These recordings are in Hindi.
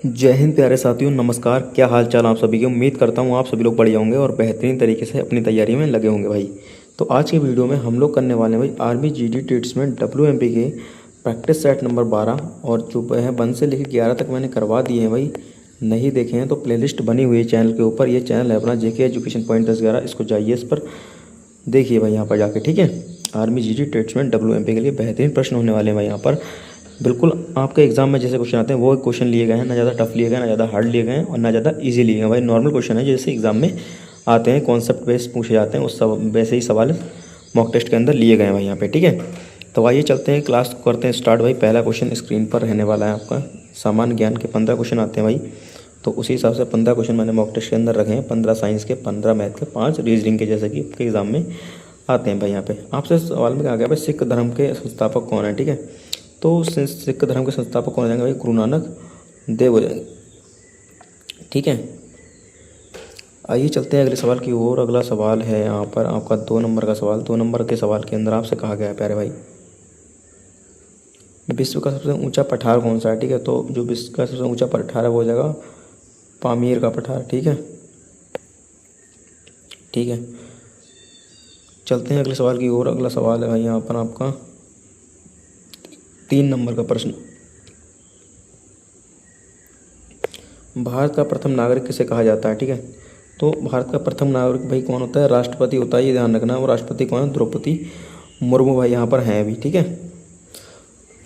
जय हिंद प्यारे साथियों, नमस्कार। क्या हाल चाल आप सभी की। उम्मीद करता हूँ आप सभी लोग बढ़िया होंगे और बेहतरीन तरीके से अपनी तैयारी में लगे होंगे भाई। तो आज की वीडियो में हम लोग करने वाले हैं भाई आर्मी जीडी टेट्स में WMP के प्रैक्टिस सेट नंबर 12 और जो है 1 से लेकर 11 तक मैंने करवा दिए हैं भाई। नहीं देखे हैं तो प्लेलिस्ट बनी हुई है चैनल के ऊपर। ये चैनल है अपना JK एजुकेशन पॉइंट 10-11, इसको जाइए, इस पर देखिए भाई यहाँ पर जाके, ठीक है। आर्मी जीडी टेट्स में WMP के लिए बेहतरीन प्रश्न होने वाले हैं भाई यहाँ पर। बिल्कुल आपके एग्जाम में जैसे क्वेश्चन आते हैं वो क्वेश्चन लिए गए हैं, ना ज़्यादा टफ लिए गए, ना ज़्यादा हार्ड लिए गए हैं और ना ज़्यादा इजी लिए गए भाई। नॉर्मल क्वेश्चन है जैसे एग्जाम में आते हैं, कॉन्सेप्ट बेस्ड पूछे जाते हैं, उस सब वैसे ही सवाल मॉक टेस्ट के अंदर लिए गए हैं भाई यहाँ पे, ठीक है। तो आइए चलते हैं, क्लास को करते हैं स्टार्ट भाई। पहला क्वेश्चन स्क्रीन पर रहने वाला है आपका। सामान्य ज्ञान के 15 क्वेश्चन आते हैं भाई, तो उसी हिसाब से 15 क्वेश्चन मैंने मॉक टेस्ट के अंदर रखे हैं। 15 साइंस के, 15 मैथ के, 5 रीजनिंग के, जैसे कि आपके एग्जाम में आते हैं भाई। यहाँ पे आपसे सवाल में कहा गया भाई सिख धर्म के संस्थापक कौन है, ठीक है। तो सिख धर्म के संस्थापक कौन हो जाएंगे भाई? गुरु नानक देव हो जाएंगे, ठीक है। आइए चलते हैं अगले सवाल की ओर। अगला सवाल है यहाँ पर आपका 2 नंबर का सवाल। 2 नंबर के सवाल के अंदर आपसे कहा गया है प्यारे भाई, विश्व का सबसे ऊंचा पठार कौन सा है, ठीक है। तो जो विश्व का सबसे ऊंचा पठार है वो हो जाएगा पामीर का पठार, ठीक है, ठीक है। चलते हैं अगले सवाल की ओर। अगला सवाल है भाई यहाँ पर आपका 3 नंबर का प्रश्न। भारत का प्रथम नागरिक किसे कहा जाता है, ठीक है। तो भारत का प्रथम नागरिक भाई कौन होता है? राष्ट्रपति होता है, ये ध्यान रखना। और राष्ट्रपति कौन है? द्रौपदी मुर्मू भाई यहाँ पर हैं अभी, ठीक है।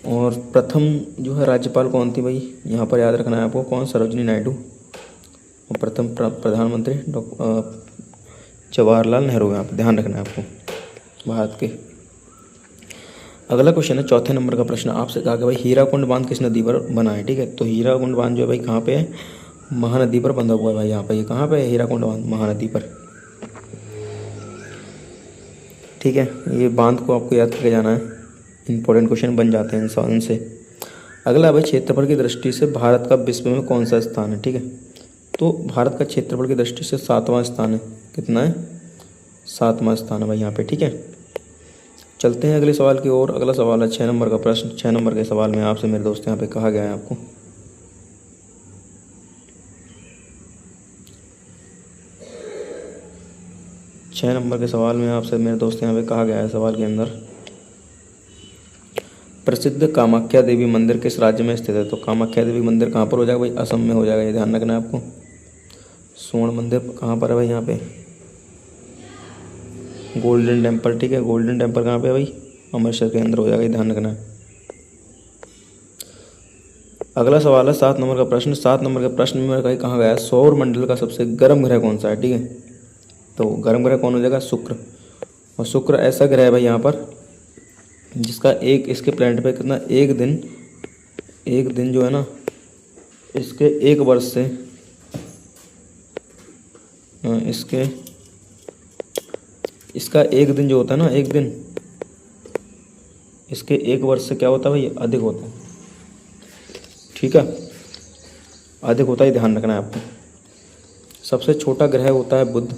और प्रथम जो है राज्यपाल कौन थी भाई, यहाँ पर याद रखना है आपको, कौन? सरोजिनी नायडू। और प्रथम प्रधानमंत्री जवाहरलाल नेहरू, यहाँ पर ध्यान रखना है आपको भारत के। अगला क्वेश्चन है 4 नंबर का प्रश्न। आपसे कहा कि भाई हीराकुंड बांध किस नदी पर बना है, ठीक है। तो हीराकुंड बांध जो है भाई कहाँ पे है? महानदी पर बंधा हुआ है भाई यहाँ पे। ये कहाँ पे है? हीराकुंड बांध महानदी पर, ठीक है। ये बांध को आपको याद करके जाना है, इंपॉर्टेंट क्वेश्चन बन जाते हैं इंसान से। अगला भाई क्षेत्रफल की दृष्टि से भारत का विश्व में कौन सा स्थान है, ठीक है। तो भारत का क्षेत्रफल की दृष्टि से 7वां स्थान है। कितना है? 7वां स्थान है भाई यहाँ पे, ठीक है। चलते हैं अगले सवाल की ओर। अगला सवाल है 6 नंबर का प्रश्न। 6 नंबर के सवाल में आपसे मेरे दोस्त यहाँ पे कहा गया है आपको, छः नंबर के सवाल में आपसे मेरे दोस्त यहाँ पे कहा गया है सवाल के अंदर, प्रसिद्ध कामाख्या देवी मंदिर किस राज्य में स्थित है। तो कामाख्या देवी मंदिर कहाँ पर हो जाएगा भाई? असम में हो जाएगा, ये ध्यान रखना है आपको। स्वर्ण मंदिर कहाँ पर है भाई? यहाँ पे गोल्डन टेम्पल, ठीक है। गोल्डन टेम्पल कहाँ पे है भाई? अमृतसर के अंदर हो जाएगा, ये ध्यान रखना है। अगला सवाल है 7 नंबर का प्रश्न। 7 नंबर के प्रश्न में कहीं कहा गया है सौर मंडल का सबसे गर्म ग्रह कौन सा है, ठीक है। तो गर्म ग्रह कौन हो जाएगा? शुक्र। और शुक्र ऐसा ग्रह है भाई यहाँ पर जिसका एक इसके प्लैनेट पे कितना, एक दिन जो है ना, इसके एक वर्ष से इसका एक दिन जो होता है ना, एक दिन इसके एक वर्ष से क्या होता है भाई? अधिक होता है, ठीक है, अधिक होता है, ध्यान रखना है आपको। सबसे छोटा ग्रह होता है बुध।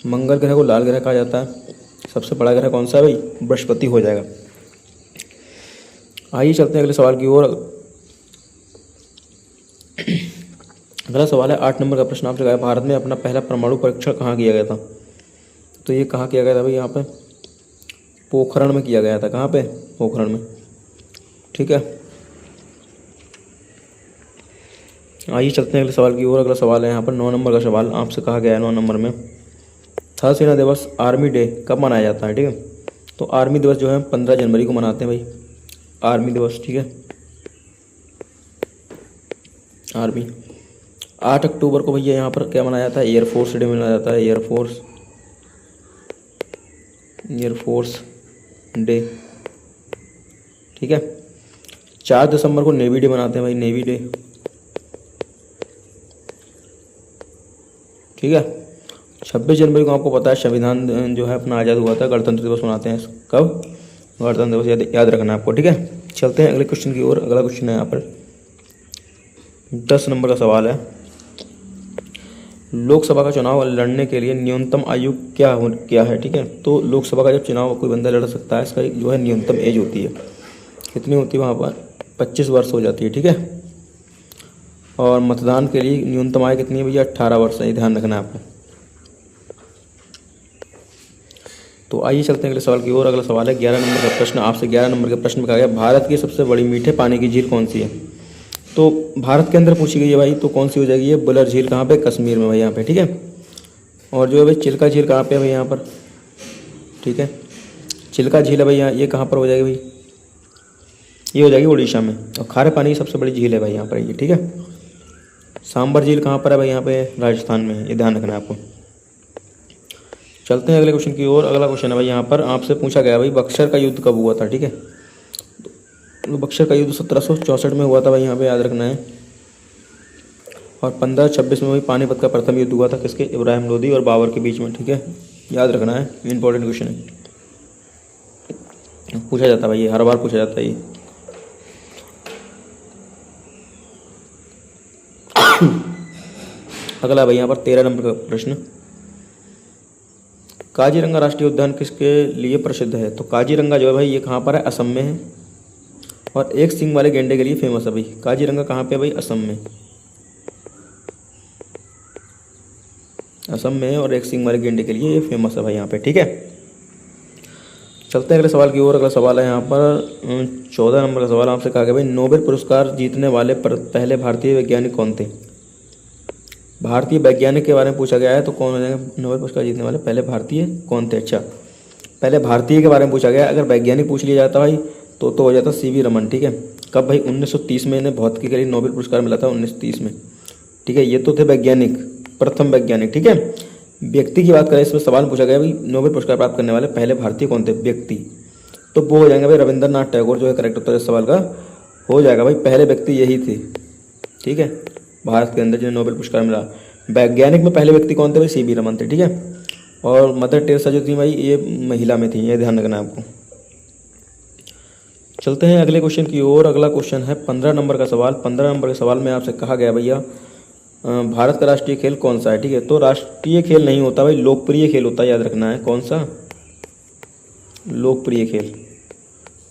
मंगल ग्रह को लाल ग्रह कहा जाता है। सबसे बड़ा ग्रह कौन सा है भाई? बृहस्पति हो जाएगा। आइए चलते हैं अगले सवाल की ओर। अगला सवाल है 8 नंबर का प्रश्न। आपसे कहा भारत में अपना पहला परमाणु परीक्षण कहाँ किया गया था। तो ये कहाँ किया गया था भाई? यहाँ पे पोखरण में किया गया था। कहाँ पे? पोखरण में, ठीक है। आइए चलते हैं अगले सवाल की ओर। अगला सवाल है यहाँ पर 9 नंबर का सवाल। आपसे कहा गया है 9 नंबर में थल सेना दिवस, आर्मी डे कब मनाया जाता है, ठीक है। तो आर्मी दिवस जो है 15 जनवरी को मनाते हैं भाई, आर्मी दिवस, ठीक है। आर्मी 8 अक्टूबर को भैया यहाँ पर क्या मनाया जाता है? एयरफोर्स डे मनाया जाता है, एयरफोर्स डे, ठीक है। 4 दिसंबर को नेवी डे मनाते हैं भाई, नेवी डे, ठीक है। 26 जनवरी को आपको पता है संविधान जो है अपना आज़ाद हुआ था, गणतंत्र दिवस मनाते हैं। कब? गणतंत्र दिवस, याद रखना है आपको, ठीक है। चलते हैं अगले क्वेश्चन की ओर। अगला क्वेश्चन है यहाँ पर 10 नंबर का सवाल है, लोकसभा का चुनाव लड़ने के लिए न्यूनतम आयु क्या है, ठीक है। तो लोकसभा का जब चुनाव कोई बंदा लड़ सकता है, इसका जो है न्यूनतम एज होती है, कितनी होती है वहाँ पर? 25 वर्ष हो जाती है, ठीक है। और मतदान के लिए न्यूनतम आयु कितनी है भैया? 18 वर्ष है, ये ध्यान रखना है आपको। तो आइए चलते हैं अगले सवाल की ओर। अगला सवाल है 11 नंबर का प्रश्न। आपसे 11 नंबर के प्रश्न में कहा गया भारत की सबसे बड़ी मीठे पानी की झील कौन सी है? तो भारत के अंदर पूछी गई है भाई, तो कौन सी हो जाएगी? ये बुलर झील कहाँ पे? कश्मीर में भाई, यहाँ पे, ठीक है। और जो है भाई चिल्का झील कहाँ पे है भाई? यहाँ पर, ठीक है। चिल्का झील है भाई यहाँ, ये कहाँ पर हो जाएगी भाई? ये हो जाएगी उड़ीसा में। और खारे पानी की सबसे बड़ी झील है भाई यहाँ पर ये, ठीक है। सांबर झील कहाँ पर है भाई? यहाँ पे राजस्थान में, ये ध्यान रखना है आपको। चलते हैं अगले क्वेश्चन की ओर। अगला क्वेश्चन है भाई यहाँ पर आपसे पूछा गया भाई बक्सर का युद्ध कब हुआ था? ठीक है, तो बक्सर का युद्ध 1764 में हुआ था भाई, यहाँ पे याद रखना है। और 1526 में भाई पानीपत का प्रथम युद्ध हुआ था, किसके? इब्राहिम लोदी और बाबर के बीच में, ठीक है। याद रखना है, इंपॉर्टेंट क्वेश्चन है, पूछा जाता है भाई, हर बार पूछा जाता है ये। अगला भाई यहाँ पर 13 नंबर का प्रश्न, काजीरंगा राष्ट्रीय उद्यान किसके लिए प्रसिद्ध है? तो काजीरंगा जो है भाई ये कहाँ पर है? असम में है। और एक सींग वाले गेंडे के लिए फेमस है भाई। काजीरंगा कहाँ पे है भाई? असम में, असम में है। और एक सींग वाले गेंडे के लिए ये फेमस है भाई यहाँ पे, ठीक है। चलते हैं अगले सवाल की ओर। अगला सवाल है यहाँ पर 14 नंबर का सवाल। आपसे कहा गया भाई नोबेल पुरस्कार जीतने वाले पहले भारतीय वैज्ञानिक कौन थे? भारतीय वैज्ञानिक के बारे में पूछा गया है, तो कौन हो जाएगा नोबेल पुरस्कार जीतने वाले पहले भारतीय कौन थे? अच्छा, पहले भारतीय के बारे में पूछा गया। अगर वैज्ञानिक पूछ लिया जाता भाई तो हो जाता सीवी रमन, ठीक है। कब भाई? 1930 में इन्हें भौतिकी के लिए नोबेल पुरस्कार मिला था, 1930 में, ठीक है। ये तो थे वैज्ञानिक, प्रथम वैज्ञानिक, ठीक है। व्यक्ति की बात करें, इसमें सवाल पूछा गया भाई नोबेल पुरस्कार प्राप्त करने वाले पहले भारतीय कौन थे? व्यक्ति, तो वो हो जाएंगे भाई रविंद्रनाथ टैगोर, जो है करेक्ट उत्तर इस सवाल का हो जाएगा भाई। पहले व्यक्ति यही थे, ठीक है, भारत के अंदर जिन्हें नोबेल पुरस्कार मिला। वैज्ञानिक में पहले व्यक्ति कौन थे भाई? सीवी रमन थे, ठीक है। और मदर टेरेसा जो थी भाई ये महिला में थी, ये ध्यान रखना है आपको। चलते हैं अगले क्वेश्चन की ओर। अगला क्वेश्चन है 15 नंबर का सवाल। 15 नंबर के सवाल में आपसे कहा गया भैया भारत का राष्ट्रीय खेल कौन सा है? ठीक है, तो राष्ट्रीय खेल नहीं होता भाई, लोकप्रिय खेल होता है, याद रखना है। कौन सा? लोकप्रिय खेल।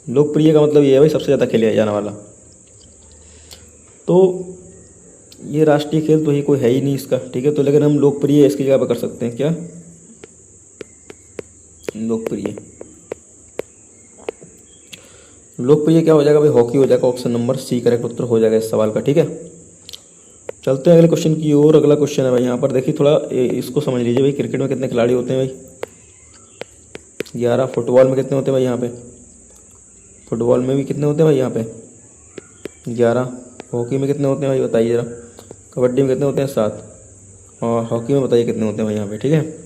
लोकप्रिय का मतलब ये है भाई सबसे ज़्यादा खेला जाने वाला। तो ये राष्ट्रीय खेल तो ही कोई है ही नहीं इसका, ठीक है। तो लेकिन हम लोकप्रिय इसकी जगह पर कर सकते हैं, क्या? लोकप्रिय, लोकप्रिय क्या हो जाएगा भाई? हॉकी हो जाएगा। ऑप्शन नंबर सी करेक्ट उत्तर हो जाएगा इस सवाल का, ठीक है। चलते हैं अगले क्वेश्चन की ओर। अगला क्वेश्चन है भाई यहाँ पर देखिए, थोड़ा इसको समझ लीजिए भाई। क्रिकेट में कितने खिलाड़ी होते हैं भाई? 11। फुटबॉल में कितने होते हैं भाई? यहाँ पे फुटबॉल में भी कितने होते हैं भाई? यहाँ पे 11। हॉकी में कितने होते हैं भाई बताइए ज़रा। कबड्डी में कितने होते हैं? 7। और हॉकी में बताइए कितने होते हैं भाई यहाँ पे, ठीक है।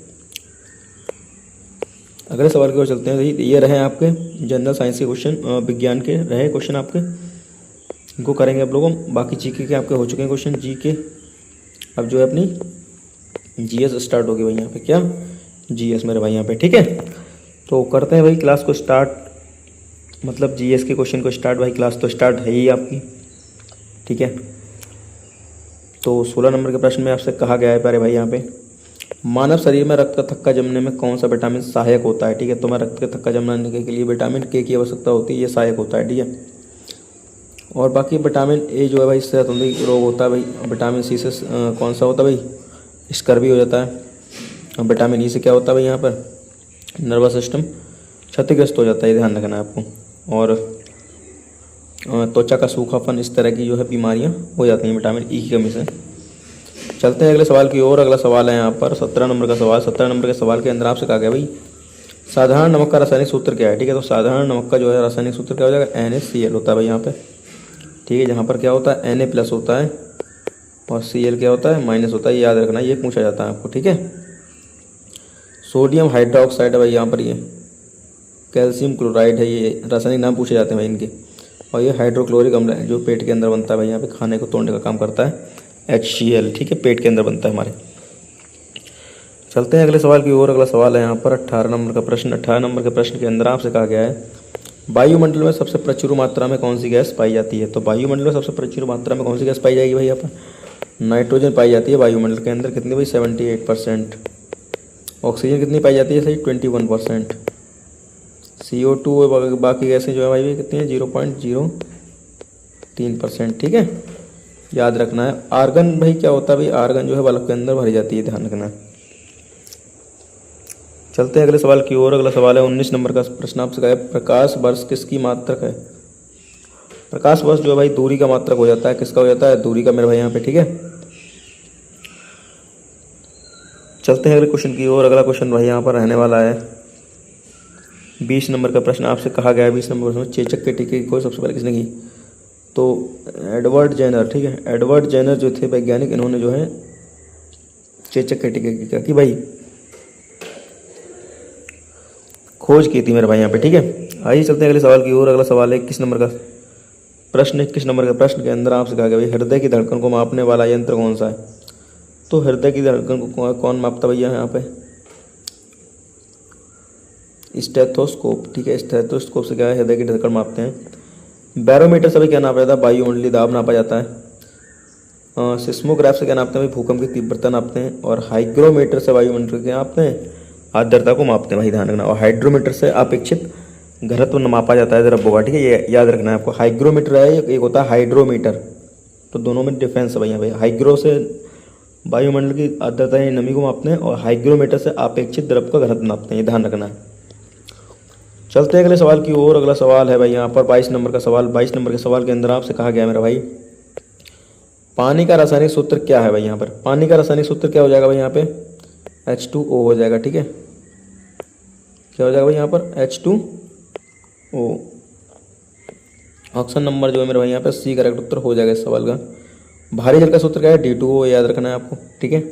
अगले सवाल की ओर चलते हैं भाई। ये रहे आपके जनरल साइंस के क्वेश्चन, विज्ञान के रहे क्वेश्चन आपके, इनको करेंगे आप लोगों। बाकी जीके के आपके हो चुके हैं क्वेश्चन। जीके अब जो है अपनी जीएस स्टार्ट होगी भाई यहाँ पे, क्या? जीएस मेरे भाई यहाँ पे, ठीक है। तो करते हैं भाई क्लास को स्टार्ट, मतलब जीएस के क्वेश्चन को स्टार्ट। भाई क्लास तो स्टार्ट है ही आपकी, ठीक है। तो 16 नंबर के प्रश्न में आपसे कहा गया है प्यारे भाई यहाँ पे, मानव शरीर में रक्त का थक्का जमने में कौन सा विटामिन सहायक होता है? ठीक है, तो मैं रक्त का थक्का जमने के लिए विटामिन के की आवश्यकता होती है, ये सहायक होता है, ठीक है। और बाकी विटामिन ए जो है भाई इससे संबंधित रोग होता है भाई। विटामिन सी से कौन सा होता है भाई? स्कर्वी हो जाता है। और विटामिन ई से क्या होता है भाई? यहाँ पर नर्वस सिस्टम क्षतिग्रस्त हो जाता है, ध्यान रखना है आपको। और त्वचा का सूखापन, इस तरह की जो है बीमारियाँ हो जाती हैं विटामिन ई की कमी से। चलते हैं अगले सवाल की ओर। अगला सवाल है यहाँ पर 17 नंबर का सवाल। 17 नंबर के सवाल के अंदर आपसे कहा गया भाई साधारण नमक का रासायनिक सूत्र क्या है? ठीक है, तो साधारण नमक का जो है रासायनिक सूत्र क्या हो जाएगा? NaCl होता है भाई यहाँ पे, ठीक है। जहाँ पर क्या होता है? Na+ होता है और Cl क्या होता है? माइनस होता है, ये याद रखना, ये पूछा जाता है आपको, ठीक है। सोडियम हाइड्रोक्साइड है भाई यहाँ पर, ये कैल्शियम क्लोराइड है, ये रासायनिक नाम पूछे जाते हैं भाई इनके। और ये हाइड्रोक्लोरिक अम्ल है जो पेट के अंदर बनता है भाई, यहाँ पे खाने को तोड़ने का काम करता है, HCl, ठीक है, पेट के अंदर बनता है हमारे। चलते हैं अगले सवाल की ओर। अगला सवाल है यहाँ पर 18 नंबर का प्रश्न। 18 नंबर के प्रश्न के अंदर आपसे कहा गया है वायुमंडल में सबसे प्रचुर मात्रा में कौन सी गैस पाई जाती है? तो वायुमंडल में सबसे प्रचुर मात्रा में कौन सी गैस पाई जाएगी भाई? यहाँ पर नाइट्रोजन पाई जाती है वायुमंडल के अंदर, कितनी भाई? 78%। ऑक्सीजन कितनी पाई जाती है सही? 21%। CO2 बाकी गैसें जो है भाई कितनी है? 0.03%, ठीक है। याद रखना है। आर्गन भाई क्या होता है भाई, आर्गन जो है बल्ब के अंदर भरी जाती है, ध्यान रखना है। चलते हैं अगले सवाल की ओर। अगला सवाल है 19 नंबर का प्रश्न आपसे कहा है, प्रकाश वर्ष किसकी मात्रक है। प्रकाश वर्ष जो है भाई दूरी का मात्रक हो जाता है, किसका हो जाता है, दूरी का मेरे भाई यहाँ पे, ठीक है। चलते हैं अगले क्वेश्चन की ओर। अगला क्वेश्चन भाई यहाँ पर रहने वाला है 20 नंबर का प्रश्न आपसे कहा गया है। 20 नंबर प्रश्न, चेचक के टीके की खोज सबसे पहले किसने की। तो एडवर्ड जेनर, ठीक है, एडवर्ड जेनर जो थे वैज्ञानिक, इन्होंने जो है चेचक के टीके की क्या की भाई, खोज की थी मेरे भाई यहाँ पे, ठीक है। आइए चलते हैं अगले सवाल की ओर। अगला सवाल है 21 नंबर का प्रश्न। 21 नंबर के प्रश्न के अंदर आपसे कहा गया भाई, हृदय की धड़कन को मापने वाला यंत्र कौन सा है। तो हृदय की धड़कन को कौन मापता भैया यहाँ पे, स्टेथोस्कोप, ठीक है। स्टेथोस्कोप से क्या है, हृदय की धड़कन मापते हैं। बैरोमीटर से भी क्या नापा जाता है, वायुमंडलीय दाब नापा जाता है। सिस्मोग्राफ से क्या नापते हैं भाई, भूकंप की तीव्रता नापते हैं। और हाइग्रोमीटर से वायुमंडल क्या नापते हैं, आर्द्रता को मापते हैं भाई, ध्यान रखना। और हाइड्रोमीटर से अपेक्षित घनत्व मापा जाता है द्रव्यों का, ठीक है, ये याद रखना है आपको। हाइग्रोमीटर है, एक होता है हाइड्रोमीटर, तो दोनों में डिफरेंस है भैया। हाइग्रो से वायुमंडल की आर्द्रता या नमी को मापते हैं, और हाइग्रोमीटर से अपेक्षित द्रव्य का घनत्व नापते हैं, ये ध्यान रखना है। चलते हैं अगले सवाल की ओर। अगला सवाल है भाई यहाँ पर 22 नंबर का सवाल। 22 नंबर के सवाल के अंदर आपसे कहा गया मेरा भाई, पानी का रासायनिक सूत्र क्या है भाई यहाँ पर। पानी का रासायनिक सूत्र क्या हो जाएगा भाई यहाँ पे, H2O हो जाएगा, ठीक है। क्या हो जाएगा भाई यहाँ पर, H2O। ऑप्शन नंबर जो है मेरे भाई यहाँ पे सी करेक्ट उत्तर हो जाएगा इस सवाल का। भारी जल का सूत्र क्या है, D2O, याद रखना है आपको, ठीक है।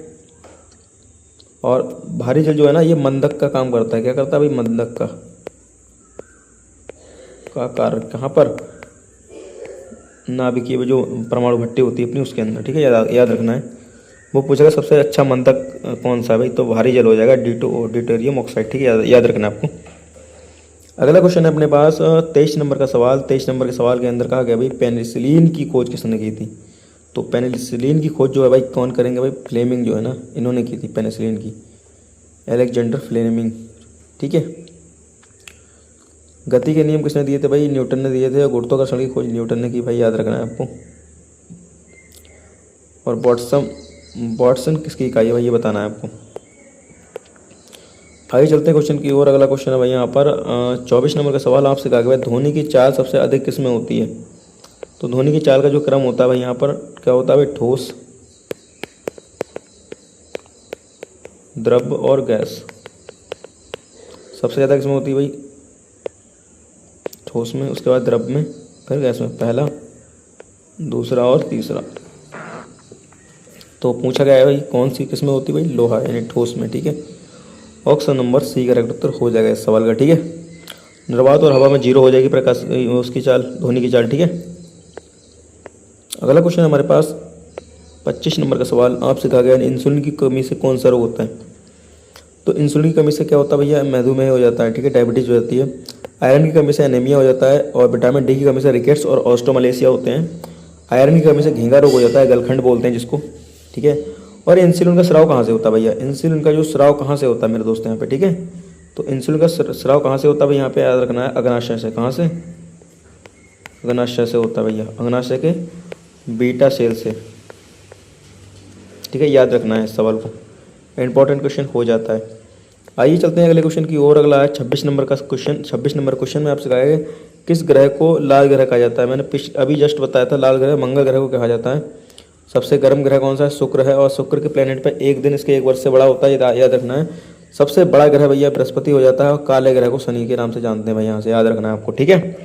और भारी जल जो है ना, ये मंदक का काम करता है। क्या करता है भाई, मंदक का कार्य कहाँ पर, नाभिकीय जो परमाणु भट्टी होती है अपनी, उसके अंदर, ठीक है, याद रखना है। वो पूछेगा सबसे अच्छा मंदक कौन सा है भाई, तो भारी जल हो जाएगा D2O, ड्यूटेरियम ऑक्साइड, ठीक है, याद रखना है आपको। अगला क्वेश्चन है अपने पास 23 नंबर का सवाल। 23 नंबर के सवाल के अंदर कहा गया भाई, पेनिसिलिन की खोज किसने की थी। तो पेनिसिलिन की खोज जो है भाई कौन करेंगे भाई, फ्लेमिंग जो है ना, इन्होंने की थी पेनिसिलिन की, अलेक्जेंडर फ्लेमिंग, ठीक है। गति के नियम किसने दिए थे भाई, न्यूटन ने दिए थे। और गुरुत्वाकर्षण की खोज न्यूटन ने की भाई, याद रखना है आपको। और वाटसन किसकी इकाई है भाई, ये बताना है आपको। आगे चलते हैं क्वेश्चन की ओर। अगला क्वेश्चन है भाई यहाँ पर 24 नंबर का सवाल आपसे कहा गया, ध्वनि की चाल सबसे अधिक किस में होती है। तो ध्वनि की चाल का जो क्रम होता है भाई यहाँ पर क्या होता है भाई, ठोस, द्रव और गैस। सबसे ज़्यादा किसमें होती है भाई, ठोस में, उसके बाद द्रव में, फिर गैस में, पहला, दूसरा और तीसरा। तो पूछा गया है भाई कौन सी किसमें होती है भाई, लोहा यानी ठोस में, ठीक है। ऑप्शन नंबर सी करेक्ट उत्तर हो जाएगा इस सवाल का, ठीक है। निर्वात और हवा में 0 हो जाएगी प्रकाश उसकी चाल, ध्वनि की चाल, ठीक है। अगला क्वेश्चन हमारे पास 25 नंबर का सवाल आपसे कहा गया, इंसुलिन की कमी से कौन सा रोग होता है। तो इंसुलिन की कमी से क्या होता है भैया, मधुमेह हो जाता है, ठीक है, डायबिटीज हो जाती है। आयरन की कमी से एनीमिया हो जाता है। और विटामिन डी की कमी से रिकेट्स और ऑस्टोमलेशिया होते हैं। आयरन की कमी से घेंगा रोग हो जाता है, गलखंड बोलते हैं जिसको, ठीक है। और इंसुलिन का स्राव कहाँ से होता है भैया, इंसुलिन का जो स्राव कहाँ से होता है मेरे दोस्त यहाँ पे, ठीक है। तो इंसुलिन का स्राव कहाँ से होता है भाई, यहाँ पे याद रखना है, अग्नाशय से। कहाँ से, अग्नाशय से होता है भैया, अग्नाशय के बीटा सेल से, ठीक है, याद रखना है इस सवाल को, इंपॉर्टेंट क्वेश्चन हो जाता है। आइए चलते हैं अगले क्वेश्चन की ओर। अगला है 26 नंबर का क्वेश्चन। 26 नंबर क्वेश्चन में आपसे कहा है, किस ग्रह को लाल ग्रह कहा जाता है। मैंने अभी जस्ट बताया था, लाल ग्रह मंगल ग्रह को कहा जाता है। सबसे गर्म ग्रह कौन सा है, शुक्र है। और शुक्र के प्लेनेट पर एक दिन इसके 1 वर्ष से बड़ा होता है, याद रखना है। सबसे बड़ा ग्रह भैया बृहस्पति हो जाता है। और काले ग्रह को शनि के नाम से जानते हैं भाई, यहाँ से याद रखना है आपको, ठीक है।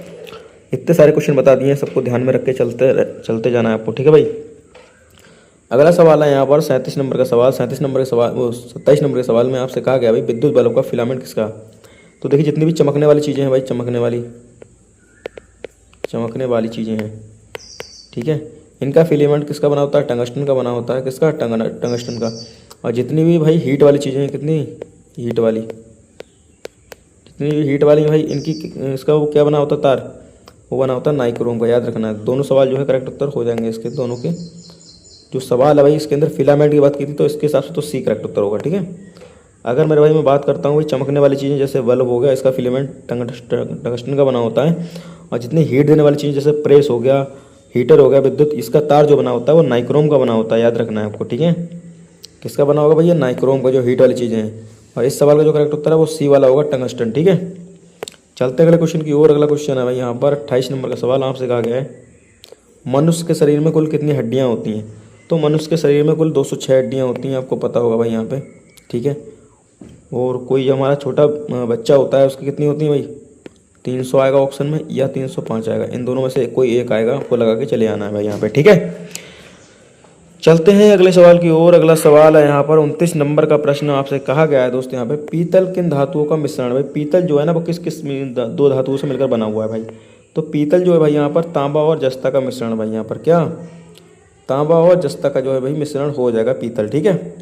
इतने सारे क्वेश्चन बता दिए हैं, सबको ध्यान में रख के चलते जाना है आपको, ठीक है भाई। अगला सवाल है यहाँ पर 37 नंबर का सवाल। 27 नंबर के सवाल 27 नंबर के सवाल में आपसे कहा गया भाई, विद्युत बल्ब का फिलामेंट किसका। तो देखिए जितनी भी चमकने वाली चीज़ें हैं भाई, चमकने वाली चीज़ें हैं, ठीक है, इनका फिलामेंट किसका बना होता है, टंगस्टन का बना होता है। किसका, टंगस्टन का। और जितनी भी भाई हीट वाली चीज़ें हैं, कितनी हीट वाली, जितनी भी हीट वाली भाई, इनकी इसका वो क्या बना होता है, तार, वो बना होता है नाइक्रोम का, याद रखना है। दोनों सवाल जो है करेक्ट उत्तर हो जाएंगे इसके, दोनों के जो सवाल है भाई इसके अंदर फिलामेंट की बात की थी, तो इसके हिसाब से तो सी करेक्ट उत्तर होगा, ठीक है। अगर मेरे भाई मैं बात करता हूँ भाई चमकने वाली चीज़ें, जैसे बल्ब हो गया, इसका फिलामेंट टंगस्टन का बना होता है। और जितनी हीट देने वाली चीज़ें जैसे प्रेस हो गया, हीटर हो गया विद्युत, इसका तार जो बना होता है वो नाइक्रोम का बना होता है, याद रखना है आपको, ठीक है। किसका बना होगा भैया? नाइक्रोम का, जो हीट वाली चीज़ें हैं। और इस सवाल का जो करेक्ट उत्तर है वो सी वाला होगा, टंगस्टन, ठीक है। चलते अगले क्वेश्चन की ओर। अगला क्वेश्चन है भाई यहाँ पर 28 नंबर का सवाल। आपसे कहा गया है मनुष्य के शरीर में कुल कितनी हड्डियाँ होती हैं? तो मनुष्य के शरीर में कुल 206 हड्डियाँ होती हैं, आपको पता होगा भाई यहाँ पे, ठीक है। और कोई हमारा छोटा बच्चा होता है उसकी कितनी होती है भाई? 300 आएगा ऑप्शन में या 305 आएगा, इन दोनों में से कोई एक आएगा, आपको लगा के चले आना है भाई यहाँ पे, ठीक है। चलते हैं अगले सवाल की ओर। अगला सवाल है यहाँ पर 29 नंबर का प्रश्न। आपसे कहा गया है दोस्तों यहाँ पे पीतल किन धातुओं का मिश्रण? भाई पीतल जो है ना वो किस किस दो धातुओं से मिलकर बना हुआ है भाई? तो पीतल जो है भाई यहाँ पर तांबा और जस्ता का मिश्रण, भाई यहाँ पर क्या तांबा और जस्ता का जो है भाई मिश्रण हो जाएगा पीतल, ठीक है।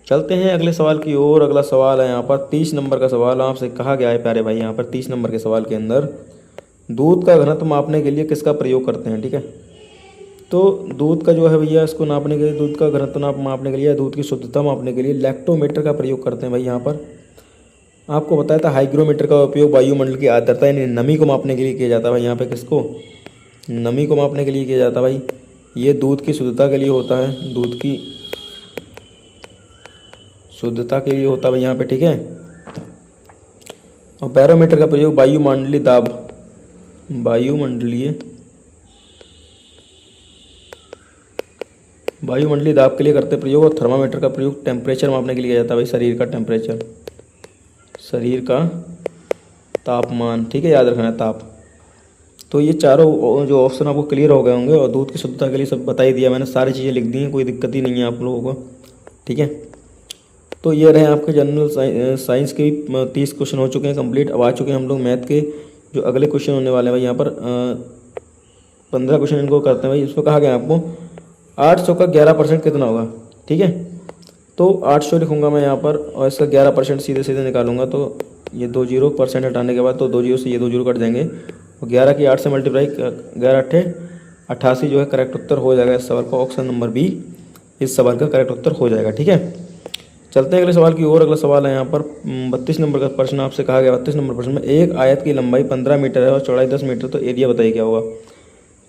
चलते हैं अगले सवाल की ओर। अगला सवाल है यहाँ पर 30 नंबर का सवाल। आपसे कहा गया है प्यारे भाई यहाँ पर 30 नंबर के सवाल के अंदर दूध का घनत्व मापने के लिए किसका प्रयोग करते हैं, ठीक है। तो दूध का जो है भैया इसको नापने के लिए, दूध का घनत्व मापने के लिए, दूध की शुद्धता मापने के लिए लैक्टोमीटर का प्रयोग करते हैं भाई यहाँ पर। आपको बताया था हाइग्रोमीटर का उपयोग वायुमंडल की आर्द्रता यानी नमी को मापने के लिए किया जाता है भाई यहाँ पे। किसको? नमी को मापने के लिए किया जाता है भाई। ये दूध की शुद्धता के लिए होता है, दूध की शुद्धता के लिए होता है भाई यहाँ पे, ठीक है। और बैरोमीटर का प्रयोग वायुमंडलीय दाब के लिए करते प्रयोग। और थर्मामीटर का प्रयोग टेम्परेचर मापने के लिए किया जाता है भाई, शरीर का टेम्परेचर, शरीर का तापमान, ठीक है, याद रखना है ताप। तो ये चारों जो ऑप्शन आपको क्लियर हो गए होंगे। और दूध की शुद्धता के लिए सब बता ही दिया मैंने, सारी चीज़ें लिख दी हैं, कोई दिक्कत ही नहीं है आप लोगों को, ठीक है। तो ये रहे आपके जनरल साइंस के 30 क्वेश्चन हो चुके हैं कंप्लीट। अब आ चुके हैं हम लोग मैथ के जो अगले क्वेश्चन होने वाले हैं भाई यहाँ पर 15 क्वेश्चन इनको करते हैं भाई। इसमें कहा गया आपको 800 का 11% कितना होगा, ठीक है। तो 800 लिखूंगा मैं यहाँ पर और इसका 11% सीधे सीधे निकालूंगा। तो ये 2 0% हटाने के बाद तो 2 0 से ये 2 0 कट जाएंगे और 11 की 8 से मल्टीप्लाई 11 8 88 जो है करेक्ट उत्तर हो जाएगा इस सवाल का। ऑप्शन नंबर बी इस सवाल का करेक्ट उत्तर हो जाएगा, ठीक है। चलते हैं अगले सवाल की ओर। अगला सवाल है यहाँ पर 32 नंबर का प्रश्न। आपसे कहा गया 32 नंबर प्रश्न में एक आयत की लंबाई 15 मीटर है और चौड़ाई 10 मीटर, तो एरिया बताइए क्या होगा।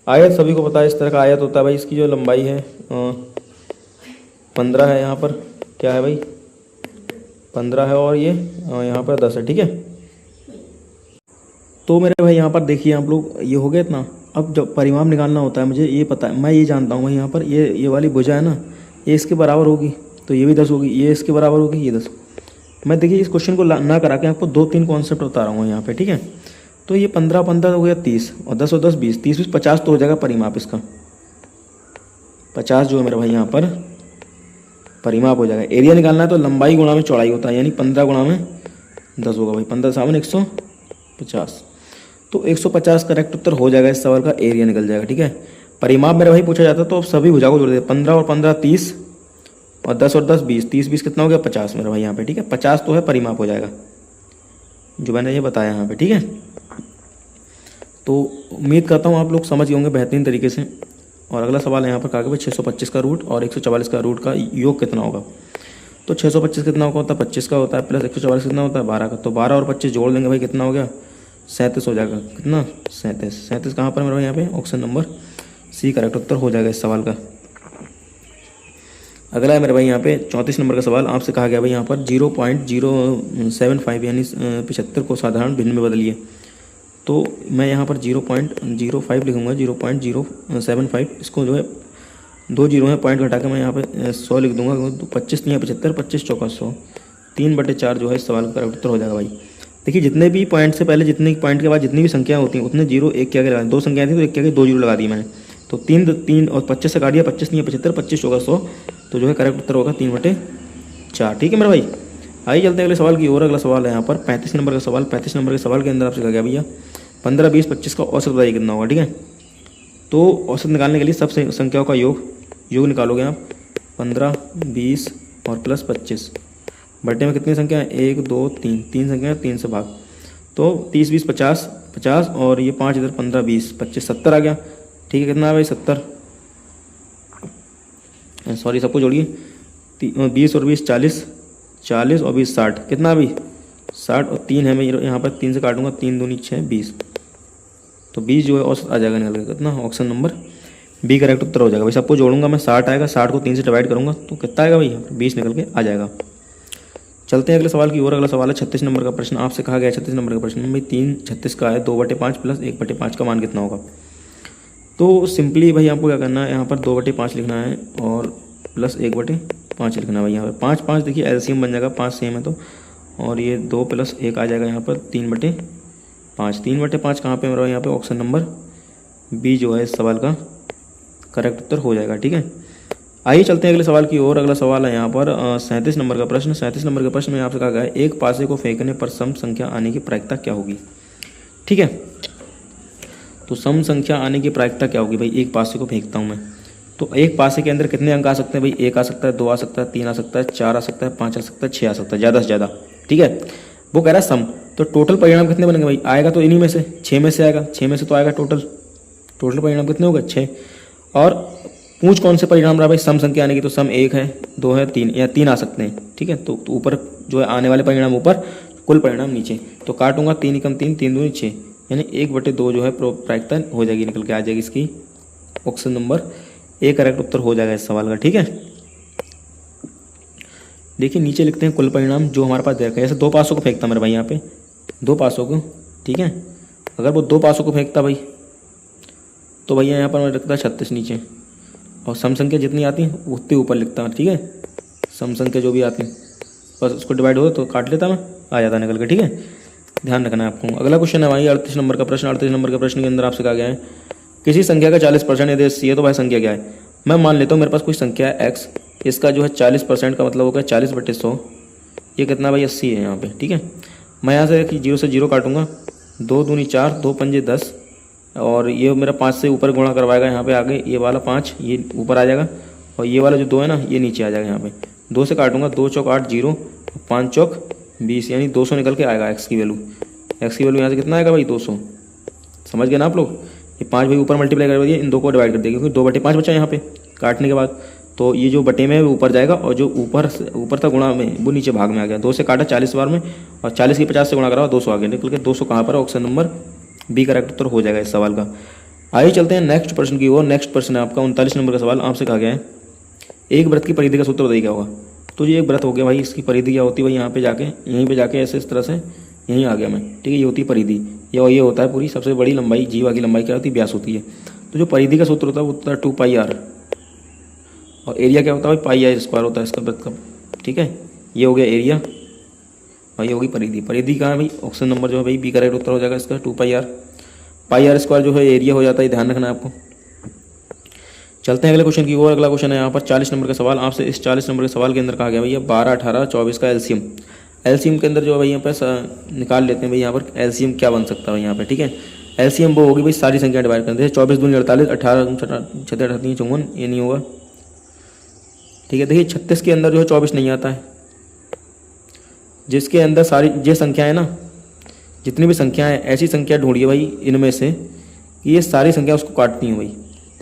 आयत सभी को पता है, इस तरह का आयत होता है भाई। इसकी जो लंबाई है 15 है, यहाँ पर क्या है भाई 15 है और ये यहाँ पर 10 है, ठीक है। तो मेरे भाई यहाँ पर देखिए आप लोग, ये हो गया इतना। अब जब परिमाप निकालना होता है मुझे ये पता है, मैं ये जानता हूँ भाई यहाँ पर ये वाली भुजा है ना, ये इसके बराबर होगी तो ये भी 10 होगी, ये इसके बराबर होगी, ये 10। मैं देखिए इस क्वेश्चन को ना करा के आपको 2-3 कॉन्सेप्ट बता रहा हूँ यहाँ पे, ठीक है। तो ये 15 हो गया 30 और 10 और 10 20, 30 20 50 तो हो जाएगा परिमाप इसका। 50 जो है मेरा भाई यहाँ पर परिमाप हो जाएगा। एरिया निकालना है तो लंबाई गुणा में चौड़ाई होता है, यानी 15 गुणा में 10 होगा भाई, 15 7 150। तो 150 करेक्ट उत्तर हो जाएगा इस सवाल का, एरिया निकल जाएगा, ठीक है। परिमाप मेरे भाई पूछा जाता है तो अब सभी भुजा को जोड़ दे, 15 और 15 30 और 10 और 10 20, 30 20 कितना हो गया 50 मेरा भाई यहाँ पे, ठीक है। 50 तो है परिमाप हो जाएगा जो मैंने ये बताया यहाँ पे, ठीक है। तो उम्मीद करता हूँ आप लोग समझ गए होंगे बेहतरीन तरीके से। और अगला सवाल है यहाँ पर कहा कि 625 का रूट और 144 का रूट का योग कितना होगा। तो 625 कितना होता है 25 का होता है, प्लस 144 कितना होता है 12 का। तो 12 और 25 जोड़ देंगे भाई कितना हो गया 37 हो जाएगा। कितना 37 कहाँ पर मेरे भाई यहाँ पे ऑप्शन नंबर सी करेक्ट उत्तर हो जाएगा इस सवाल का। अगला है मेरे भाई यहाँ पे 34 नंबर का सवाल। आपसे कहा गया भाई यहाँ पर 0.075 यानी 75 को साधारण भिन्न में बदलिए। तो मैं यहाँ पर 0.05 लिखूँगा, 0.075 इसको जो है 2 जीरो है पॉइंट घटा के मैं यहाँ पे 100 लिख दूंगा। 25 नहीं है 75, 25 चौका 100, 3/4 जो है इस सवाल का करेक्ट उत्तर हो जाएगा भाई। देखिए जितने भी पॉइंट से पहले जितने पॉइंट के बाद जितनी भी संख्या होती हैं उतने 0 1 के आगे लगा, 2 संख्याएं थी तो 1 के आगे 2 जीरो लगा दी मैंने। तो 3 और 25 से काट दिया, 25 नहीं है 75, 25 चौका 100, तो जो है करेक्ट उत्तर होगा 3/4, ठीक है मेरे भाई। आइए चलते हैं अगले सवाल की ओर। अगला सवाल है यहाँ पर 35 नंबर का सवाल। 35 नंबर के सवाल के अंदर आपसे कहा गया भैया 15 20 25 का औसत बताइए कितना होगा, ठीक है। तो औसत निकालने के लिए सब संख्याओं का योग निकालोगे आप 15 20 और प्लस 25 बटे में कितनी संख्या है 1 2 3, 3 संख्या 3 से भाग। तो 30 20 50 50 और ये 5 इधर 15 20 25 70 आ गया, ठीक है। कितना है भाई 70, सॉरी सबको जोड़िए 20 और 20 40, 40 और 20 60, कितना अभी 60 और 3 है। मैं यहाँ पर 3 से काटूंगा, 3 दूनी 6 20, तो 20 जो है औसत आ जाएगा निकल के कितना, ऑप्शन नंबर बी करेक्ट उत्तर हो जाएगा भाई। सबको जोड़ूंगा मैं, 60 आएगा, 60 को 3 से डिवाइड करूंगा तो कितना आएगा भाई, 20 निकल के आ जाएगा। चलते हैं अगले सवाल की ओर। अगला सवाल है 36 नंबर का प्रश्न। आपसे कहा गया 36 नंबर का प्रश्न भाई 3 36 का है, 2/5 प्लस 1/5 का मान कितना होगा। तो सिंपली भाई आपको क्या करना है, यहाँ पर 2/5 लिखना है और प्लस 1/5 लिखना है भाई। यहाँ पर 5 5 देखिए एलसीएम बन जाएगा, 5 सेम है तो, और ये 2 + 1 आ जाएगा यहाँ पर 3/5। 3/5 कहाँ पे मेरा, यहाँ पे ऑप्शन नंबर बी जो है इस सवाल का करेक्ट उत्तर हो जाएगा। ठीक है, आइए चलते हैं अगले सवाल की ओर। अगला सवाल है यहाँ पर 37 नंबर का प्रश्न। 37 नंबर के प्रश्न में आपसे कहा गया है एक पासे को फेंकने पर सम संख्या आने की प्रायिकता क्या होगी। ठीक है, तो सम संख्या आने की प्रायिकता क्या होगी भाई, एक पासे को फेंकता हूँ मैं, तो एक पासे के अंदर कितने अंक आ सकते हैं भाई, 1 आ सकता है, 2 आ सकता है, 3 आ सकता है, 4 आ सकता है, 5 आ सकता है, 6 आ सकता है, ज़्यादा से ज़्यादा। ठीक है, वो कह रहा है सम, तो टोटल परिणाम कितने बनेंगे भाई, आएगा तो इन्हीं में से 6 में से आएगा, 6 में से तो आएगा टोटल परिणाम कितने होगा 6। और पूछ कौन से परिणाम रहा भाई, सम संख्या आने की, तो सम 1 है, 2 है, 3 या 3 आ सकते हैं। ठीक है, तो ऊपर जो है आने वाले परिणाम ऊपर, कुल परिणाम नीचे, तो काटूंगा 3 × 3 3 दूनी 6, यानी 1/2 जो है प्रायिकता हो जाएगी, निकल के आ जाएगी इसकी, ऑप्शन नंबर ए करेक्ट उत्तर हो जाएगा इस सवाल का। ठीक है, देखिए नीचे लिखते हैं कुल परिणाम जो हमारे पास दे रखा है। जैसे 2 पासों को फेंकता मेरे भाई, यहाँ पे 2 पासों को, ठीक है, अगर वो 2 पासों को फेंकता भाई तो भैया यहाँ पर मैं रखता 36 नीचे, और सम संख्या जितनी आती है उतनी ऊपर लिखता हूँ। ठीक है, सम संख्या जो भी आती है बस उसको डिवाइड हो तो काट लेता मैं, आ जाता निकल के। ठीक है, ध्यान रखना है आपको। अगला क्वेश्चन है भाई 38 नंबर का प्रश्न। 38 नंबर के प्रश्न के अंदर आपसे कहा गया है किसी संख्या का 40% यदि 80 है तो वह संख्या क्या है। मैं मान लेता हूँ मेरे पास कोई संख्या है x, इसका जो है 40% का मतलब होगा 40/100, ये कितना भाई 80 है यहाँ पे। ठीक है, मैं यहाँ से 0 से 0 काटूंगा, 2 दूनी 4, 2 पंजे 10, और ये मेरा 5 से ऊपर गुणा करवाएगा यहाँ पे आगे, ये वाला 5 ये ऊपर आ जाएगा, और ये वाला जो 2 है ना ये नीचे आ जाएगा यहाँ पे। 2 से काटूंगा, 2 चौक 8 0, 5 चौक 20, यानी 200 निकल के आएगा एक्स की वैल्यू। एक्स की वैल्यू यहाँ से कितना आएगा भाई 200, समझ गए ना आप लोग। ये 5 भाई ऊपर मल्टीप्लाई कर दिया, इन 2 को डिवाइड कर दिया, क्योंकि 2/5 बचा यहाँ पे काटने के बाद, तो ये जो बटे में है वो ऊपर जाएगा, और जो ऊपर था गुणा में वो नीचे भाग में आ गया। 2 से काटा 40 बार में, और 40 की 50 से गुणा करा 200 आ गया, निकल के 200 कहाँ पर, ऑप्शन नंबर बी करेक्ट उत्तर हो जाएगा इस सवाल का। आइए चलते हैं नेक्स्ट प्रश्न की ओर। नेक्स्ट प्रश्न है आपका 39 नंबर का सवाल। आपसे कहा गया है एक व्रत की परिधि का सूत्र बताइए क्या होगा। तो ये एक व्रत हो गया भाई, इसकी परिधि क्या होती है भाई, यहाँ पे जाके यहीं पे जाके ऐसे इस तरह से यहीं आ गया मैं। ठीक है, ये होती है परिधि, ये होता है पूरी सबसे बड़ी लंबाई, जीवा की लंबाई क्या होती है, व्यास होती है। तो जो परिधि का सूत्र होता है वो होता है 2πr, और एरिया क्या होता है भाई, πr² होता है इसका व्रत का। ठीक है, ये हो गया एरिया और ये होगी परिधि। परिधि कहाँ है भाई, ऑप्शन नंबर जो है भाई बी करेक्ट उत्तर हो जाएगा इसका 2πr। πr² जो है एरिया हो जाता है, ध्यान रखना है आपको। चलते हैं अगले क्वेश्चन की ओर। अगला क्वेश्चन है यहाँ पर 40 नंबर का सवाल। आपसे इस 40 नंबर के सवाल के अंदर कहा गया भैया 12, 18, 24 का एलसीएम। एलसीएम के अंदर जो है भाई यहाँ पे निकाल लेते हैं भाई, यहाँ पर एलसीएम क्या बन सकता है यहाँ पे। ठीक है, एलसीएम वो होगी भाई सारी संख्या डिवाइड करते हैं, 24 दूनी 48, 18 36 38 54, ये नहीं होगा। ठीक है, देखिए 36 के अंदर जो है 24 नहीं आता है, जिसके अंदर सारी ये संख्याएं ना, जितनी भी संख्याएं ऐसी संख्या ढूंढिए भाई इनमें से कि ये सारी संख्या उसको काटती हैं भाई।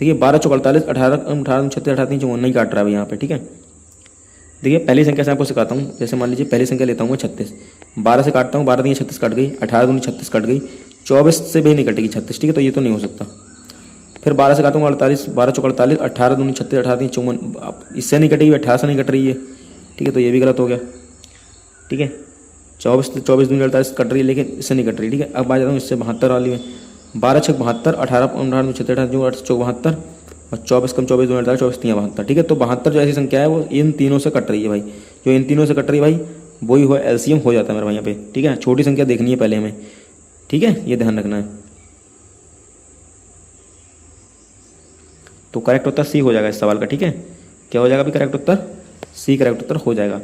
देखिए 12 चौक 48, 18 36 38 54 नहीं काट रहा है भाई यहाँ पे। ठीक है, देखिए पहली संख्या से आपको सिखाता हूँ। जैसे मान लीजिए पहली संख्या लेता हूँ मैं 36, 12 से काटता हूँ, 12 दूनी 36 कट गई, 18 दूनी 36 कट गई, 24 से भी नहीं कटेगी 36। ठीक है, तो ये तो नहीं हो सकता। फिर 12 से काटूंगा 48, 12 चौक 48, 18 दूनी 36, 18 54, इससे नहीं कटेगी, 18 से नहीं कट रही है। ठीक है, तो ये भी गलत हो गया। ठीक है, 24 दूनी 48 कट रही है, लेकिन इससे नहीं कट रही। ठीक है, अब आ जाता हूँ इससे 72 वाली में, 12 छक 72, 18 15 36 38 चौक 72, और 24 कम 24 दूनी 48, 24 3 72। ठीक है, तो 72 जो ऐसी संख्या है वो इन तीनों से कट रही है भाई, जो इन तीनों से कट रही है भाई वही हो एलसीएम हो जाता है मेरे भाई यहाँ पे। ठीक है, छोटी संख्या देखनी है पहले हमें। ठीक है, ये ध्यान रखना है। तो करेक्ट उत्तर सी हो जाएगा इस सवाल का। ठीक है, क्या हो जाएगा भाई करेक्ट उत्तर, सी करेक्ट उत्तर हो जाएगा।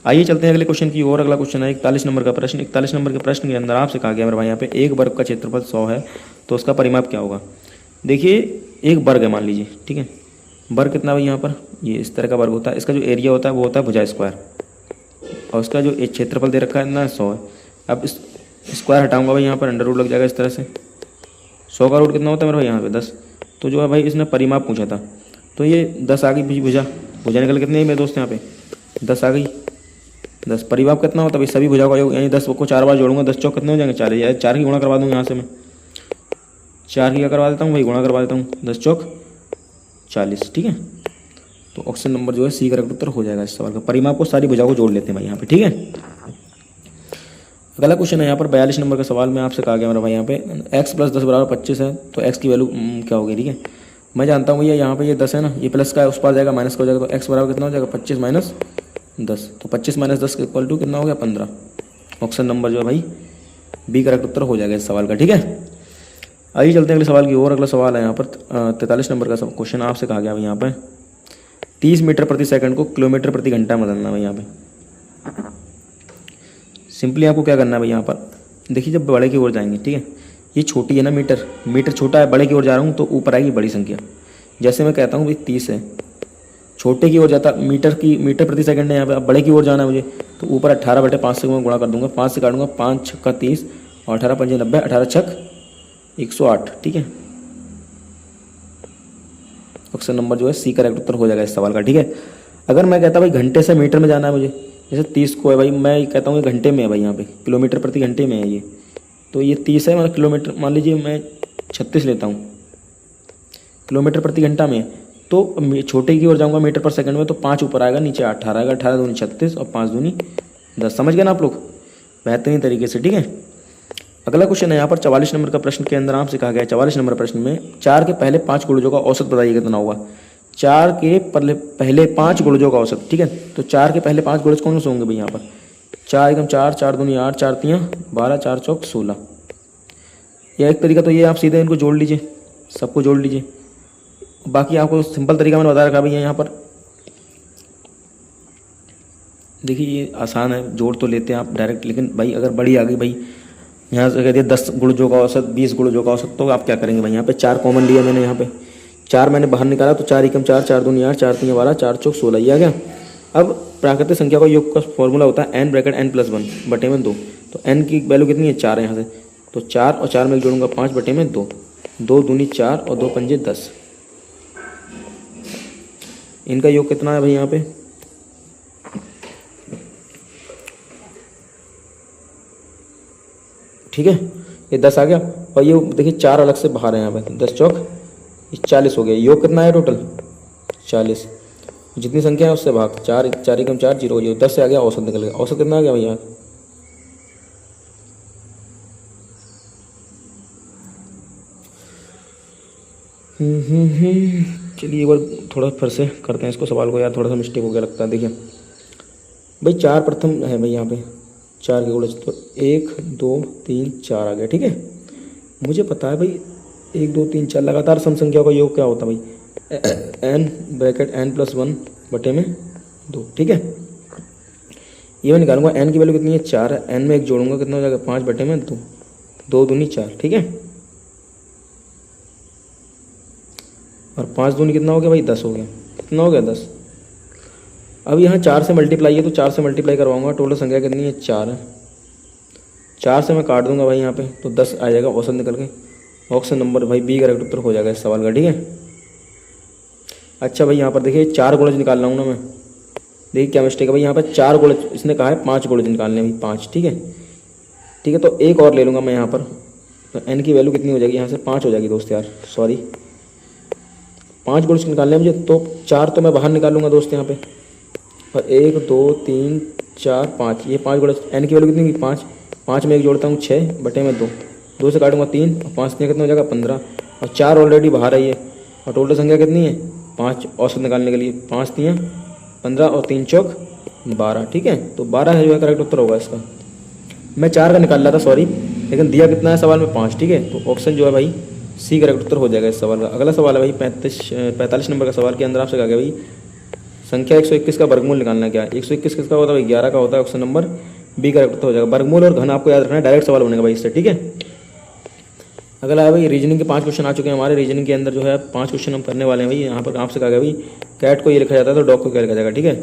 आइए चलते हैं अगले क्वेश्चन की ओर। अगला क्वेश्चन है 41 नंबर का प्रश्न। 41 नंबर के प्रश्न के अंदर आपसे कहा गया मेरे भाई यहाँ पे एक वर्ग का क्षेत्रफल 100 है तो उसका परिमाप क्या होगा। देखिए एक वर्ग है मान लीजिए। ठीक है, वर्ग कितना भाई यहाँ पर, ये इस तरह का वर्ग होता है, इसका जो एरिया होता है वो होता है भुजा स्क्वायर, और उसका जो एक क्षेत्रफल दे रखा है ना 100 है। अब इस स्क्वायर हटाऊंगा भाई, यहाँ पर अंडर रूट लग जाएगा इस तरह से। 100 का रूट कितना होता है मेरे भाई यहाँ पे 10। तो जो है भाई इसने परिमाप पूछा था, तो ये 10 आ गई भुजा, भुजा निकल कितनी है मेरे दोस्त यहाँ पे 10 आ गई। 10 परिमाप कितना होता है भाई, सभी भुजा का योग, यानी 10 को 4 बार जोड़ूंगा, 10 चौक कितने हो जाएंगे 4, 4 की गुणा करवा दूंगा यहाँ से मैं। 4 की क्या करवा देता हूँ भाई, गुणा करवा देता हूँ, 10 चौक 40, ठीक है। तो ऑप्शन नंबर जो है सी करेक्ट उत्तर हो जाएगा इस सवाल का। परिमाप को सारी भुजाओं को जोड़ लेते हैं भाई यहाँ पे, ठीक है। अगला क्वेश्चन है यहाँ पर 42 नंबर का सवाल में आपसे कहा गया मेरा भाई यहाँ पे x + 10 = 25 है, तो x की वैल्यू क्या होगी, ठीक है। मैं जानता हूँ भैया यहाँ पे ये 10 है ना, ये प्लस का है, उस पार जाएगा माइनस का हो जाएगा, तो x बराबर कितना हो जाएगा 25 - 10, तो 25 - 10 इक्वल टू कितना हो गया 15। ऑप्शन नंबर जो है भाई बी करेक्ट उत्तर हो जाएगा इस सवाल का, ठीक है। आइए चलते हैं अगले सवाल की ओर। अगला सवाल है यहाँ पर 43 नंबर का क्वेश्चन आपसे कहा गया भाई यहाँ पे 30 मीटर प्रति सेकंड को किलोमीटर प्रति घंटा में बदलना है भाई यहाँ पे। सिंपली आपको क्या करना है भाई यहाँ पर, देखिए जब बड़े की ओर जाएंगे, ठीक है, ये छोटी है ना मीटर छोटा है, बड़े की ओर जा रहा हूँ तो ऊपर आएगी बड़ी संख्या। जैसे मैं कहता हूँ भाई 30 है, छोटे की ओर जाता मीटर प्रति सेकंड है यहाँ पे, अब बड़े की ओर जाना है मुझे, तो ऊपर 18/5 से मैं गुणा कर दूंगा, 5 से काटूंगा, 5 × 6 = 30 और 18 × 5 = 90, 18 × 6 = 108, ठीक है। ऑप्शन नंबर जो है सी करेक्ट उत्तर हो जाएगा इस सवाल का, ठीक है। अगर मैं कहता भाई घंटे से मीटर में जाना है मुझे, जैसे 30 को है भाई, मैं कहता हूँ ये घंटे में है भाई, यहाँ पे किलोमीटर प्रति घंटे में है ये, तो ये 30 है, मतलब किलोमीटर मान लीजिए मैं 36 लेता हूँ, किलोमीटर प्रति घंटा में, तो छोटे की ओर जाऊँगा मीटर पर सेकंड में, तो 5 ऊपर आएगा, नीचे 18 आएगा, 18 दूनी 36 और 5 दूनी 10। समझ गए ना आप लोग बेहतरीन तरीके से, ठीक है। अगला क्वेश्चन है यहाँ पर 44 नंबर का प्रश्न के अंदर आपसे कहा गया है 44 नंबर प्रश्न में 4 के पहले 5 गुणजों का औसत बताइए कितना होगा। 4 के पहले 5 गुणजों का औसत, ठीक है। तो 4 के पहले 5 गुणज कौन से होंगे भाई यहाँ पर, 4 एकम 4, 4 दूनी 8, 4 तियाँ 12, 4 चौक 16। या एक तरीका तो ये आप सीधे इनको जोड़ लीजिए, सबको जोड़ लीजिए। बाकी आपको सिंपल तरीका मैंने बता रखा भैया यहाँ पर, देखिए ये आसान है, जोड़ तो लेते हैं आप डायरेक्ट, लेकिन भाई अगर बड़ी आ गई भाई, यहाँ से कह दिया 10 गुणजों का औसत, 20 गुणजों का औसत, तो आप क्या करेंगे भाई, यहाँ पे 4 कॉमन लिया मैंने, यहाँ पे 4 मैंने बाहर निकाला, तो 4 एकम 4, 4 दूनी 8, 4 तियाँ 12, 4 चौक 16, ये आ गया। अब प्राकृतिक संख्या का योग का फॉर्मूला होता है n/n+1/2, तो n की वैल्यू कितनी है 4 है यहाँ से, तो 4 और 4 में जोड़ूंगा 5/2, 2 दूनी 4 और 2 पंजे 10, इनका योग कितना है भाई यहाँ पे, ठीक है, ये 10 आ गया। और ये देखिए 4 अलग से बाहर है यहाँ पे, 10 चौक 40 हो गया। योग कितना है टोटल 40, जितनी संख्या है उससे भाग, 4 एकम 4 0 0, 10 से आ गया, औसत निकल गया। औसत कितना आ गया भैया, चलिए एक बार थोड़ा फिर से करते हैं इसको सवाल को, यार थोड़ा सा मिस्टेक हो गया लगता है। देखिए भाई 4 प्रथम है भाई यहाँ पे, 4 के गुणज, तो 1 2 3 4 आ गया, ठीक है। मुझे पता है भाई 1 2 3 4 लगातार सम संख्याओं का योग क्या होता है भाई, n/n+1/2, ठीक है। ये मैं निकालूंगा, n की वैल्यू कितनी है 4 है, n में 1 जोड़ूंगा कितना हो जाएगा 5/2, 2 दूनी 4, ठीक है। और 5 दूनी कितना हो गया भाई 10 हो गया, कितना हो गया 10। अब यहाँ 4 से मल्टीप्लाई है, तो 4 से मल्टीप्लाई करवाऊंगा, टोटल संख्या कितनी है 4 है, 4 से मैं काट दूंगा भाई यहाँ पे, तो 10 आ जाएगा औसत निकल के। ऑप्शन नंबर भाई बी करेक्ट उत्तर हो जाएगा इस सवाल का, ठीक है। अच्छा भाई यहाँ पर देखिए 4 गुणज निकाल रहा हूँ ना मैं, देखिए क्या मिस्टेक है भाई, यहाँ पर 4 गुणज, इसने कहा है 5 गुणज निकालने भाई, 5, ठीक है, ठीक है। तो एक और ले लूँगा मैं यहाँ पर, तो n की वैल्यू कितनी हो जाएगी यहाँ से 5 हो जाएगी दोस्त, यार सॉरी 5 गुणज निकालने मुझे, तो 4 तो मैं बाहर निकालूंगा दोस्त यहाँ पे, और 1 2 3 4 5, ये 5 गुणज, n की वैल्यू कितनी होगी 5, 5 में 1 जोड़ता हूँ 6/2, 2 से काटूंगा 3 और 5 कितना हो जाएगा 15, और 4 ऑलरेडी बाहर है ये, और टोटल संख्या कितनी है 5, औसत निकालने के लिए 5 तियाँ 15 और 3 चौक 12, ठीक है। तो 12 है जो है करेक्ट उत्तर होगा इसका। मैं 4 का निकाल रहा था सॉरी, लेकिन दिया कितना है सवाल में 5, ठीक है। तो ऑप्शन जो है भाई सी करेक्ट उत्तर हो जाएगा इस सवाल का। अगला सवाल है भाई 45 नंबर का सवाल के अंदर आपसे कहा गया भाई संख्या 121 का वर्गमूल निकालना क्या है। 121 किसका होता है भाई 11 का होता है, ऑप्शन नंबर बी करेक्ट उत्तर हो जाएगा। वर्गमूल और घन आपको याद रखना है, डायरेक्ट सवाल बनेगा भाई इससे, ठीक है। अगला है भाई रीजनिंग के 5 क्वेश्चन आ चुके हैं हमारे। रीजनिंग के अंदर जो है 5 क्वेश्चन हम करने वाले हैं भाई। यहाँ पर आपसे कहा गया भाई कैट को ये लिखा जाता है तो डॉग को क्या लिखा जाएगा, ठीक है।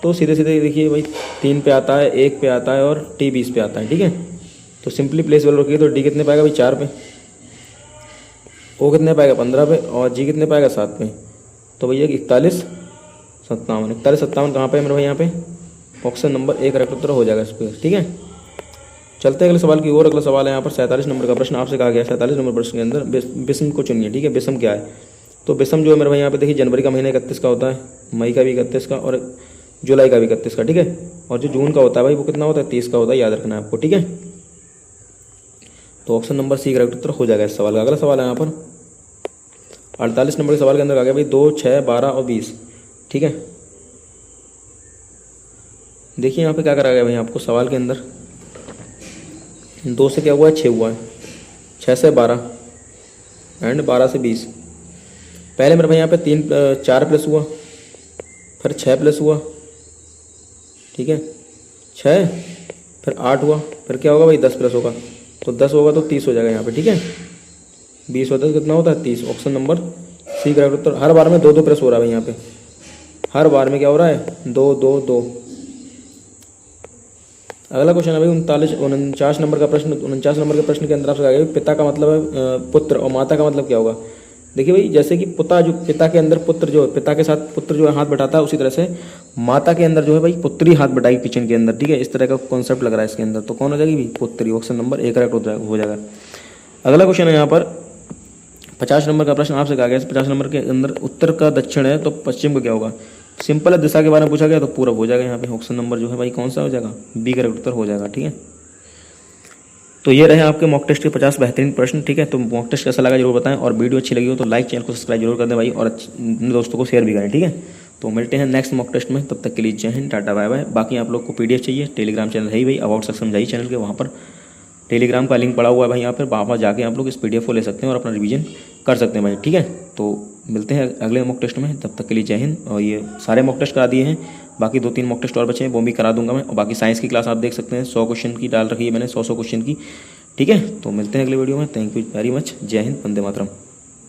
तो सीधे सीधे देखिए भाई 3 पे आता है, 1 पे आता है और टी 20 पे आता है, ठीक है। तो सिंपली प्लेस वैल्यू रखिए, तो डी कितने पाएगा भाई 4 पे, ओ कितने पाएगा 15 पे, और जी कितने पाएगा 7 पे। तो भैया 41 57, 41 57 कहाँ पे है मेरे भाई यहाँ पे, ऑप्शन नंबर ए करेक्ट उत्तर हो जाएगा इस पर, ठीक है। चलते हैं अगले सवाल की ओर। अगला सवाल है यहाँ पर 47 नंबर का प्रश्न। आपसे कहा गया 47 नंबर प्रश्न के अंदर विषम को चुनिए। ठीक है, विषम क्या है? तो विषम जो है मेरे भाई यहाँ पे देखिए, जनवरी का महीना 31 का होता है, मई का भी 31 का और जुलाई का भी 31 का। ठीक है, और जो जून का होता है भाई वो कितना होता है? 30 का होता है, याद रखना है आपको। ठीक है, तो ऑप्शन नंबर सी करेक्ट उत्तर हो जाएगा इस सवाल का। अगला सवाल है यहाँ पर 48 नंबर के सवाल के अंदर कहा गया भाई 2, 6, 12 और 20। ठीक है, देखिए यहाँ पे क्या करा गया भाई आपको सवाल के अंदर, 2 से क्या हुआ है? 6 हुआ है, 6 से 12 एंड 12 से 20। पहले मेरे भाई यहाँ पे 4 प्लस हुआ, फिर 6 प्लस हुआ। ठीक है, 6 फिर 8 हुआ, फिर क्या होगा भाई? 10 प्लस होगा, तो 10 होगा तो 30 हो जाएगा यहाँ पे। ठीक है, 20 और 10 कितना होता है? 30। ऑप्शन नंबर सी करेक्ट उत्तर। हर बार में 2 प्लस हो रहा है भाई यहाँ पे, हर बार में क्या हो रहा है? 2 2 2। अगला क्वेश्चन है भाई 49 नंबर का प्रश्न। 49 नंबर के प्रश्न के अंदर आपसे कहा गया पिता का मतलब है पुत्र और माता का मतलब क्या होगा? देखिए भाई, जैसे कि पिता के अंदर पुत्र जो है, पिता के साथ पुत्र जो है हाथ बटाता है, उसी तरह से माता के अंदर जो है भाई पुत्री हाथ बटाएगी किचन के अंदर। ठीक है, इस तरह का कॉन्सेप्ट लग रहा है इसके अंदर। तो कौन हो जाएगी भाई? पुत्री। ऑप्शन नंबर ए करेक्ट हो जाएगा। अगला क्वेश्चन है यहाँ पर 50 नंबर का प्रश्न। आपसे कहा गया 50 नंबर के अंदर उत्तर का दक्षिण है तो पश्चिम का क्या होगा? सिंपल है, दिशा के बारे में पूछा गया तो पूरब हो जाएगा यहाँ पे। ऑप्शन नंबर जो है भाई कौन सा हो जाएगा? बी करेक्ट उत्तर हो जाएगा। ठीक है, तो ये रहे आपके मॉक टेस्ट के 50 बेहतरीन प्रश्न। ठीक है, तो मॉक टेस्ट कैसा लगा जरूर बताएं, और वीडियो अच्छी लगी हो तो लाइक, चैनल को सब्सक्राइब जरूर कर दें भाई, और अपने दोस्तों को शेयर भी करें। ठीक है, तो मिलते हैं नेक्स्ट मॉक टेस्ट में, तब तक के लिए जय हिंद, टाटा बाय बाय। बाकी आप लोग को PDF चाहिए, टेलीग्राम चैनल है ही भाई, अबाउट सेक्शन जाइए चैनल के, वहाँ पर टेलीग्राम का लिंक पड़ा हुआ है भाई यहाँ पर, वहाँ पर जाके आप लोग इस PDF को ले सकते हैं और अपना रिवीजन कर सकते हैं भाई। ठीक है, तो मिलते हैं अगले मॉक टेस्ट में, तब तक के लिए जय हिंद। और ये सारे मॉक टेस्ट करा दिए हैं, बाकी 2-3 मॉक टेस्ट और बचे हैं, वो भी करा दूंगा मैं। और बाकी साइंस की क्लास आप देख सकते हैं, 100 क्वेश्चन की डाल रखी है मैंने, 100 क्वेश्चन की। ठीक है, तो मिलते हैं अगले वीडियो में। Thank you very much. जय हिंद, वंदे मातरम।